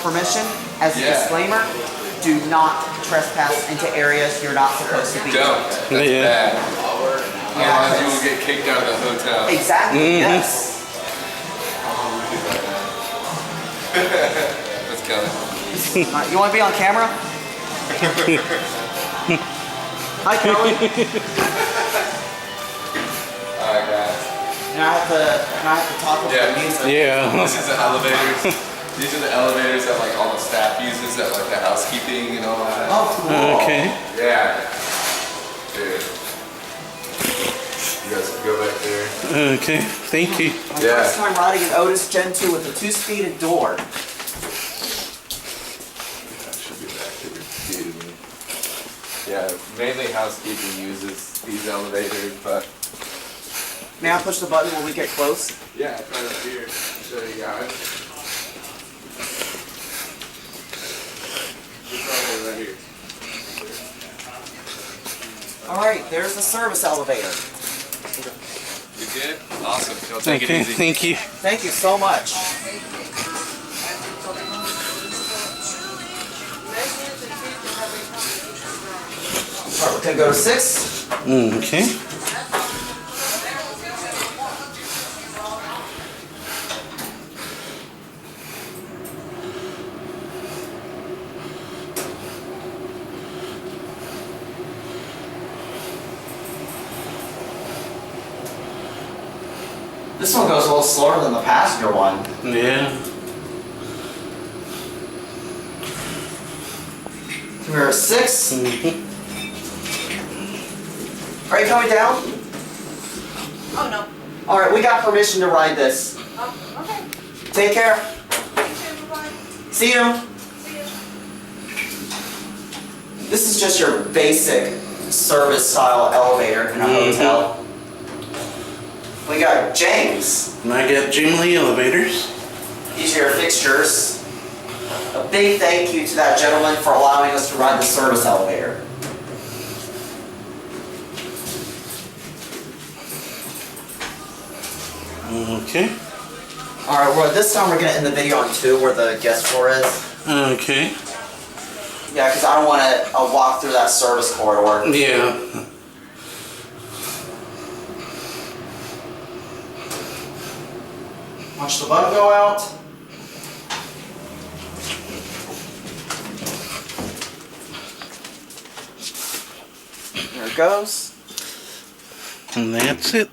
permission, as a disclaimer, do not trespass into areas you're not supposed to be. Don't. That's bad. Otherwise you will get kicked out of the hotel. Exactly, yes. Let's kill it. You want to be on camera? Hi, Kelly. Alright, guys. And I have to talk with the music. Yeah. This is the elevators. These are the elevators that like all the staff uses at like the housekeeping and all that. Oh, cool. Okay. Yeah. Dude. You guys can go back there. Okay. Thank you. My first time riding an Otis Gen 2 with a 2-speeded door. I should be back here. Excuse me. Yeah, mainly housekeeping uses these elevators, but May I push the button when we get close? yeah, it's right up here. I'll show you guys. It's right here. Alright, there's the service elevator. You good? Awesome. Y'all take it Okay. easy. Thank you. Thank you so much. Alright, we're gonna go to 6. Okay. This one goes a little slower than the passenger one. Yeah. We're at 6. Are you coming down? Oh, no. Alright, we got permission to ride this. Oh, okay. Take care. Bye-bye. See you. See you. This is just your basic service style elevator in a hotel. We got James. And I got JimLiElevators. These are your fixtures. A big thank you to that gentleman for allowing us to ride the service elevator. Okay. Alright, well this time we're gonna end the video on 2 where the guest floor is. Okay. Yeah, because I don't want to walk through that service corridor. Yeah. Watch the button go out. There it goes. And that's it.